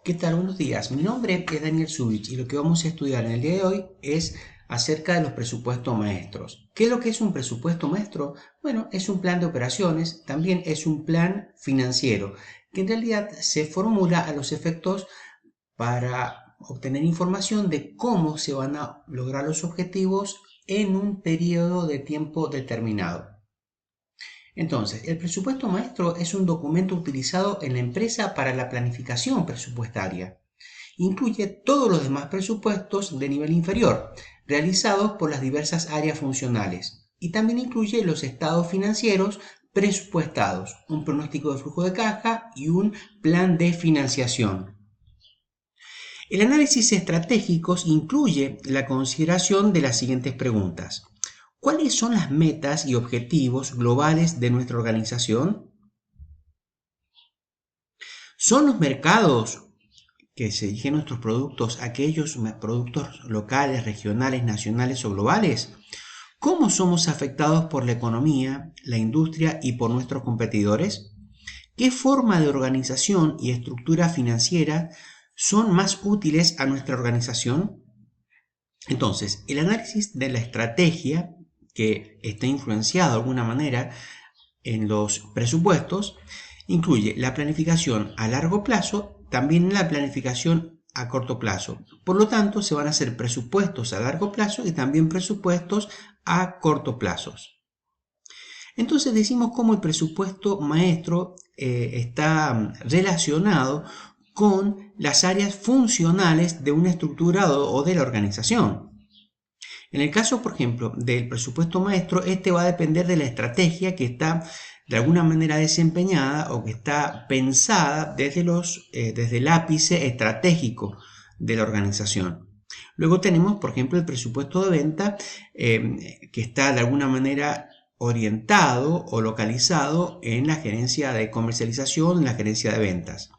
¿Qué tal? Buenos días. Mi nombre es Daniel Zurich y lo que vamos a estudiar en el día de hoy es acerca de los presupuestos maestros. ¿Qué es lo que es un presupuesto maestro? Bueno, es un plan de operaciones, también es un plan financiero, que en realidad se formula a los efectos para obtener información de cómo se van a lograr los objetivos en un periodo de tiempo determinado. Entonces, el presupuesto maestro es un documento utilizado en la empresa para la planificación presupuestaria. Incluye todos los demás presupuestos de nivel inferior, realizados por las diversas áreas funcionales, y también incluye los estados financieros presupuestados, un pronóstico de flujo de caja y un plan de financiación. El análisis estratégico incluye la consideración de las siguientes preguntas. ¿Cuáles son las metas y objetivos globales de nuestra organización? ¿Son los mercados que se dirigen nuestros productos aquellos productos locales, regionales, nacionales o globales? ¿Cómo somos afectados por la economía, la industria y por nuestros competidores? ¿Qué forma de organización y estructura financiera son más útiles a nuestra organización? Entonces, el análisis de la estrategia que está influenciado de alguna manera en los presupuestos incluye la planificación a largo plazo, también la planificación a corto plazo. Por lo tanto, se van a hacer presupuestos a largo plazo y también presupuestos a corto plazo. Entonces decimos cómo el presupuesto maestro está relacionado con las áreas funcionales de una estructura o de la organización. En el caso, por ejemplo, del presupuesto maestro, este va a depender de la estrategia que está de alguna manera desempeñada o que está pensada desde el ápice estratégico de la organización. Luego tenemos, por ejemplo, el presupuesto de venta que está de alguna manera orientado o localizado en la gerencia de comercialización, en la gerencia de ventas.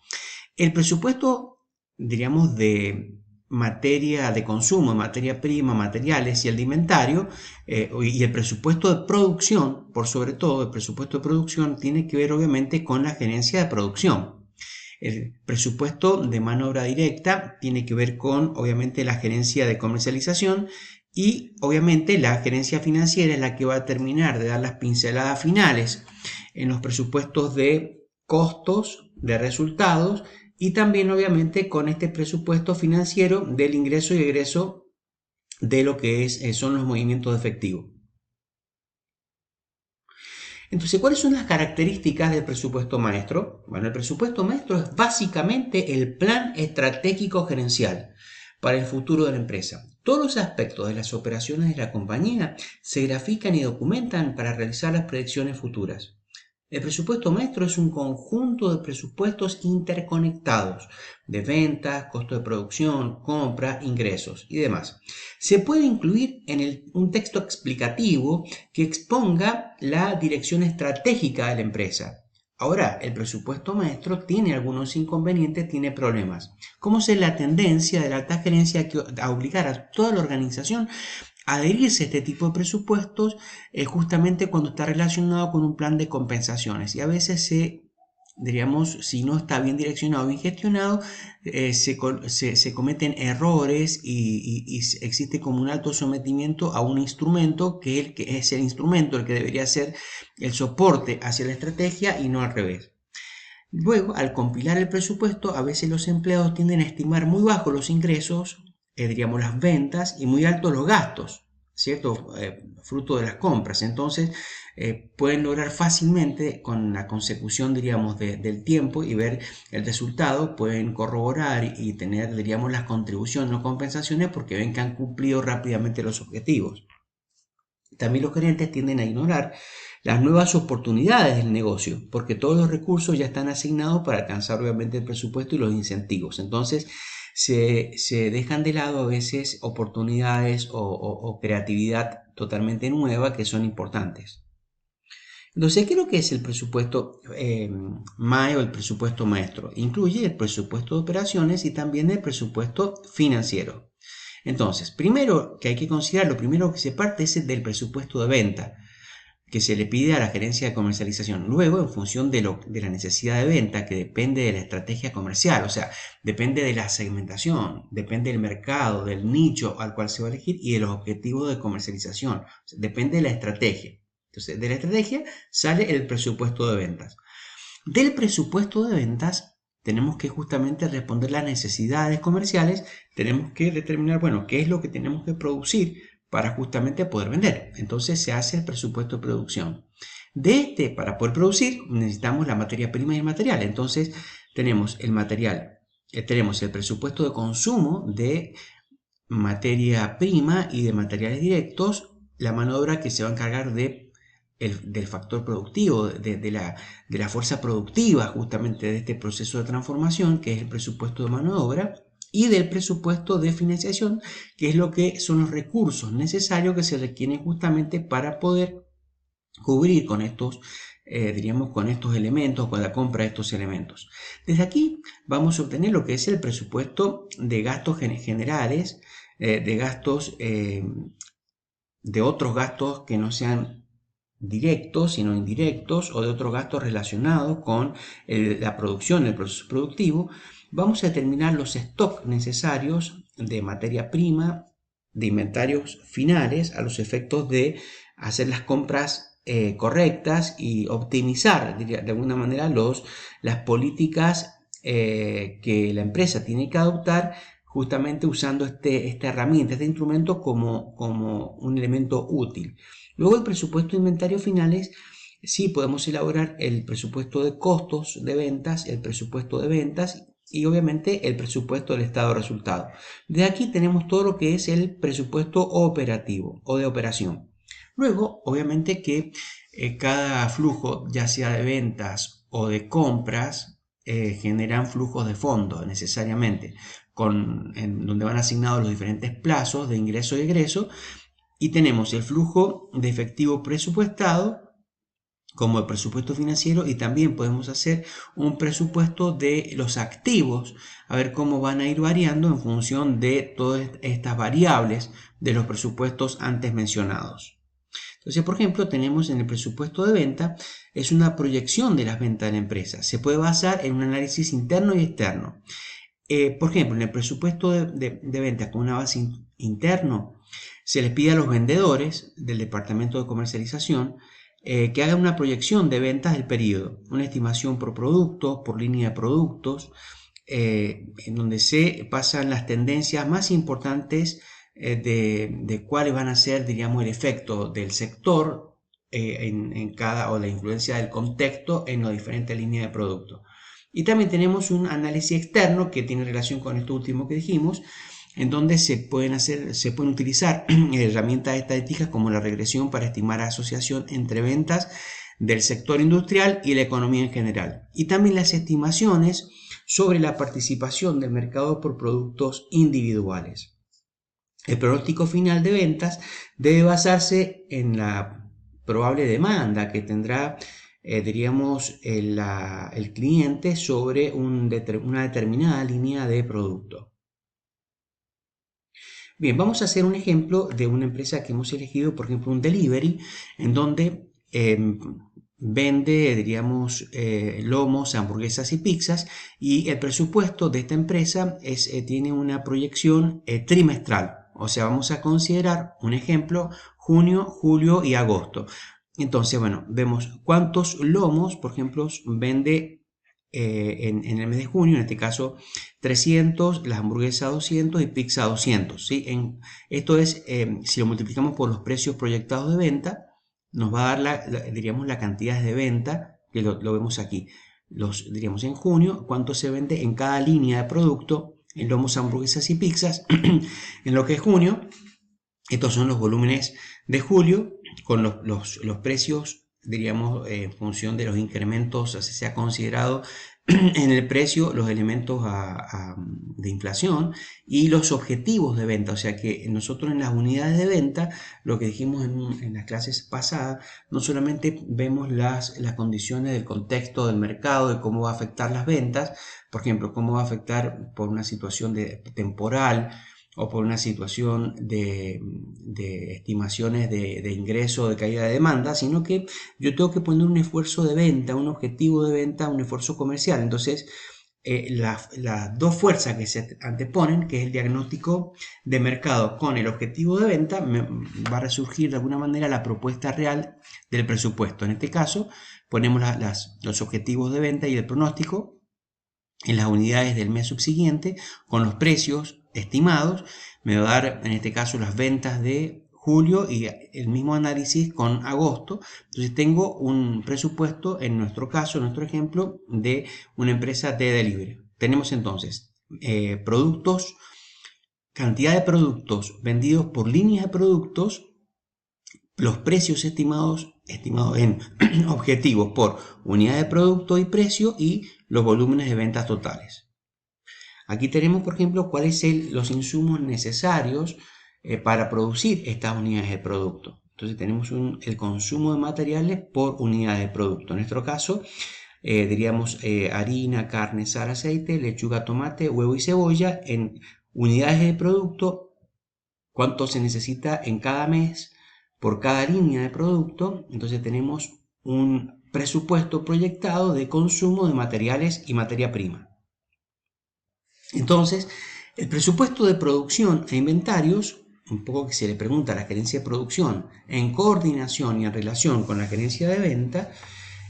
El presupuesto, diríamos, de materia de consumo, materia prima, materiales y el de inventario y el presupuesto de producción, por sobre todo el presupuesto de producción tiene que ver obviamente con la gerencia de producción. El presupuesto de mano de obra directa tiene que ver con obviamente la gerencia de comercialización y obviamente la gerencia financiera es la que va a terminar de dar las pinceladas finales en los presupuestos de costos, de resultados y también obviamente con este presupuesto financiero del ingreso y egreso de lo que son los movimientos de efectivo. Entonces, ¿cuáles son las características del presupuesto maestro? Bueno, el presupuesto maestro es básicamente el plan estratégico gerencial para el futuro de la empresa. Todos los aspectos de las operaciones de la compañía se grafican y documentan para realizar las predicciones futuras. El presupuesto maestro es un conjunto de presupuestos interconectados de ventas, costo de producción, compra, ingresos y demás. Se puede incluir en un texto explicativo que exponga la dirección estratégica de la empresa. Ahora, el presupuesto maestro tiene algunos inconvenientes, tiene problemas. ¿Cómo es la tendencia de la alta gerencia a obligar a toda la organización adherirse a este tipo de presupuestos justamente cuando está relacionado con un plan de compensaciones y a veces diríamos, si no está bien direccionado, bien gestionado, se cometen errores y existe como un alto sometimiento a un instrumento que es el instrumento el que debería ser el soporte hacia la estrategia y no al revés. Luego, al compilar el presupuesto, a veces los empleados tienden a estimar muy bajo los ingresos, diríamos las ventas, y muy altos los gastos, ¿cierto? Fruto de las compras. Entonces, pueden lograr fácilmente con la consecución, diríamos, del tiempo y ver el resultado, pueden corroborar y tener, diríamos, las contribuciones o compensaciones porque ven que han cumplido rápidamente los objetivos. También los gerentes tienden a ignorar las nuevas oportunidades del negocio, porque todos los recursos ya están asignados para alcanzar obviamente el presupuesto y los incentivos. Entonces se dejan de lado a veces oportunidades o creatividad totalmente nueva que son importantes. Entonces, ¿qué es lo que es el presupuesto MAE o el presupuesto maestro? Incluye el presupuesto de operaciones y también el presupuesto financiero. Entonces, primero que hay que considerar, lo primero que se parte es el del presupuesto de venta. que se le pide a la gerencia de comercialización. Luego, en función de la necesidad de venta, que depende de la estrategia comercial, o sea, depende de la segmentación, depende del mercado, del nicho al cual se va a elegir y de los objetivos de comercialización. O sea, depende de la estrategia. Entonces, de la estrategia sale el presupuesto de ventas. Del presupuesto de ventas tenemos que justamente responder las necesidades comerciales, tenemos que determinar, bueno, qué es lo que tenemos que producir para justamente poder vender. Entonces se hace el presupuesto de producción. Para poder producir, necesitamos la materia prima y el material. Entonces tenemos el material, tenemos el presupuesto de consumo de materia prima y de materiales directos, la mano de obra que se va a encargar del factor productivo, de la fuerza productiva justamente de este proceso de transformación, que es el presupuesto de mano de obra, y del presupuesto de financiación, que es lo que son los recursos necesarios que se requieren justamente para poder cubrir con estos, con estos elementos, con la compra de estos elementos. Desde aquí vamos a obtener lo que es el presupuesto de gastos generales, de gastos, de otros gastos que no sean directos, sino indirectos, o de otros gastos relacionados con la producción, el proceso productivo. Vamos a determinar los stocks necesarios de materia prima, de inventarios finales, a los efectos de hacer las compras correctas y optimizar de alguna manera las políticas que la empresa tiene que adoptar, justamente usando esta herramienta, este instrumento como un elemento útil. Luego el presupuesto de inventarios finales, sí podemos elaborar el presupuesto de costos de ventas, el presupuesto de ventas y obviamente el presupuesto del estado de resultado. De aquí tenemos todo lo que es el presupuesto operativo o de operación. Luego, obviamente que cada flujo, ya sea de ventas o de compras, generan flujos de fondos necesariamente, en donde van asignados los diferentes plazos de ingreso y egreso, y tenemos el flujo de efectivo presupuestado como el presupuesto financiero, y también podemos hacer un presupuesto de los activos, a ver cómo van a ir variando en función de todas estas variables de los presupuestos antes mencionados. Entonces, por ejemplo, tenemos en el presupuesto de venta, es una proyección de las ventas de la empresa. Se puede basar en un análisis interno y externo. Por ejemplo, en el presupuesto de venta con una base interno, se les pide a los vendedores del departamento de comercialización que hagan una proyección de ventas del periodo, una estimación por producto, por línea de productos, en donde se pasan las tendencias más importantes de cuáles van a ser, diríamos, el efecto del sector o la influencia del contexto en las diferentes líneas de productos. Y también tenemos un análisis externo que tiene relación con esto último que dijimos, en donde se pueden utilizar herramientas estadísticas como la regresión para estimar asociación entre ventas del sector industrial y la economía en general. Y también las estimaciones sobre la participación del mercado por productos individuales. El pronóstico final de ventas debe basarse en la probable demanda que tendrá el cliente sobre una determinada línea de producto. Bien, vamos a hacer un ejemplo de una empresa que hemos elegido, por ejemplo, un delivery, en donde vende, lomos, hamburguesas y pizzas, y el presupuesto de esta empresa tiene una proyección trimestral. O sea, vamos a considerar un ejemplo, junio, julio y agosto. Entonces, bueno, vemos cuántos lomos, por ejemplo, vende en el mes de junio, en este caso 300, las hamburguesas 200 y pizza 200. ¿Sí? Esto es, si lo multiplicamos por los precios proyectados de venta, nos va a dar la cantidad de venta, que lo vemos aquí. Diríamos en junio, cuánto se vende en cada línea de producto, en lomos, hamburguesas y pizzas, en lo que es junio. Estos son los volúmenes de julio con los precios, diríamos, en función de los incrementos, así se ha considerado en el precio los elementos de inflación y los objetivos de venta. O sea que nosotros en las unidades de venta, lo que dijimos en las clases pasadas, no solamente vemos las condiciones del contexto del mercado, de cómo va a afectar las ventas, por ejemplo, cómo va a afectar por una situación temporal, o por una situación de estimaciones de ingreso o de caída de demanda, sino que yo tengo que poner un esfuerzo de venta, un objetivo de venta, un esfuerzo comercial. Entonces, las dos fuerzas que se anteponen, que es el diagnóstico de mercado con el objetivo de venta, va a resurgir de alguna manera la propuesta real del presupuesto. En este caso, ponemos los objetivos de venta y el pronóstico en las unidades del mes subsiguiente con los precios estimados. Me va a dar en este caso las ventas de julio y el mismo análisis con agosto. Entonces tengo un presupuesto, en nuestro caso, en nuestro ejemplo, de una empresa de delivery. Tenemos entonces productos, cantidad de productos vendidos por líneas de productos, los precios estimados en objetivos por unidad de producto y precio, y los volúmenes de ventas totales. Aquí tenemos, por ejemplo, cuáles son los insumos necesarios para producir estas unidades de producto. Entonces tenemos el consumo de materiales por unidad de producto. En nuestro caso, diríamos harina, carne, sal, aceite, lechuga, tomate, huevo y cebolla en unidades de producto, cuánto se necesita en cada mes por cada línea de producto. Entonces tenemos un presupuesto proyectado de consumo de materiales y materia prima. Entonces, el presupuesto de producción e inventarios, un poco que se le pregunta a la gerencia de producción, en coordinación y en relación con la gerencia de venta,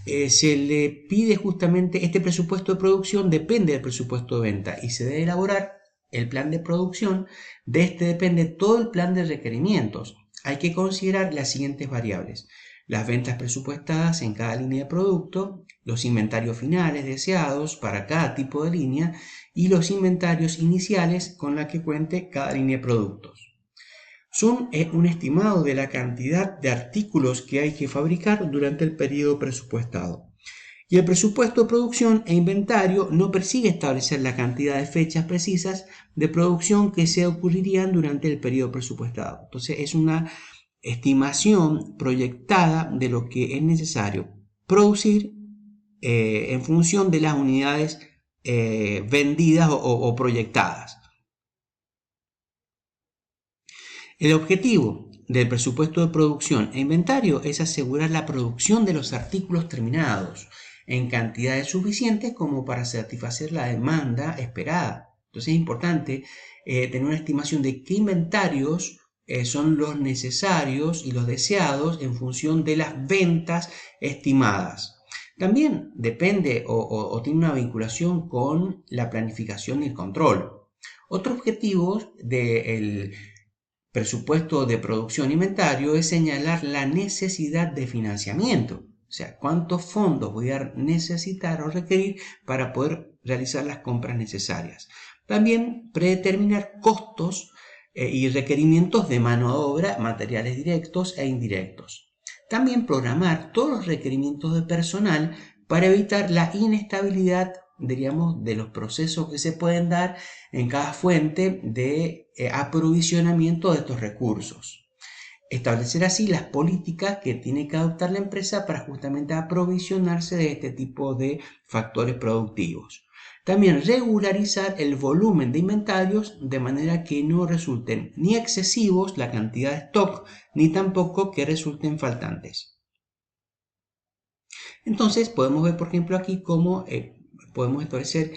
se le pide justamente, este presupuesto de producción depende del presupuesto de venta y se debe elaborar el plan de producción. De este depende todo el plan de requerimientos. Hay que considerar las siguientes variables: las ventas presupuestadas en cada línea de producto, los inventarios finales deseados para cada tipo de línea y los inventarios iniciales con la que cuente cada línea de productos. Son un estimado de la cantidad de artículos que hay que fabricar durante el periodo presupuestado. Y el presupuesto de producción e inventario no persigue establecer la cantidad de fechas precisas de producción que se ocurrirían durante el periodo presupuestado. Entonces es una estimación proyectada de lo que es necesario producir en función de las unidades vendidas o proyectadas. El objetivo del presupuesto de producción e inventario es asegurar la producción de los artículos terminados en cantidades suficientes como para satisfacer la demanda esperada. Entonces es importante tener una estimación de qué inventarios son los necesarios y los deseados en función de las ventas estimadas. También depende o tiene una vinculación con la planificación y el control. Otro objetivo del presupuesto de producción e inventario es señalar la necesidad de financiamiento. O sea, cuántos fondos voy a necesitar o requerir para poder realizar las compras necesarias. También predeterminar costos y requerimientos de mano de obra, materiales directos e indirectos. También programar todos los requerimientos de personal para evitar la inestabilidad, diríamos, de los procesos que se pueden dar en cada fuente de aprovisionamiento de estos recursos. Establecer así las políticas que tiene que adoptar la empresa para justamente aprovisionarse de este tipo de factores productivos. También regularizar el volumen de inventarios de manera que no resulten ni excesivos la cantidad de stock, ni tampoco que resulten faltantes. Entonces podemos ver, por ejemplo, aquí cómo podemos establecer,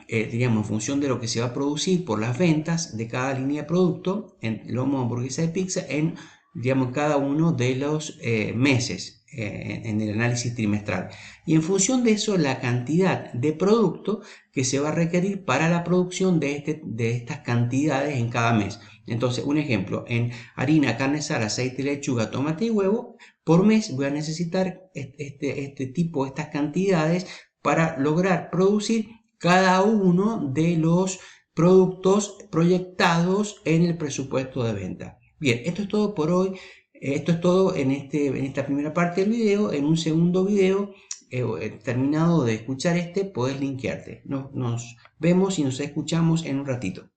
diríamos, en función de lo que se va a producir por las ventas de cada línea de producto, en lomo, hamburguesa y pizza, en, digamos, cada uno de los meses en el análisis trimestral. Y en función de eso, la cantidad de producto que se va a requerir para la producción de estas cantidades en cada mes. Entonces, un ejemplo, en harina, carne, sal, aceite, lechuga, tomate y huevo, por mes voy a necesitar estas cantidades para lograr producir cada uno de los productos proyectados en el presupuesto de venta. Bien, esto es todo por hoy. Esto es todo en esta primera parte del video. En un segundo video, terminado de escuchar podés linkearte. Nos vemos y nos escuchamos en un ratito.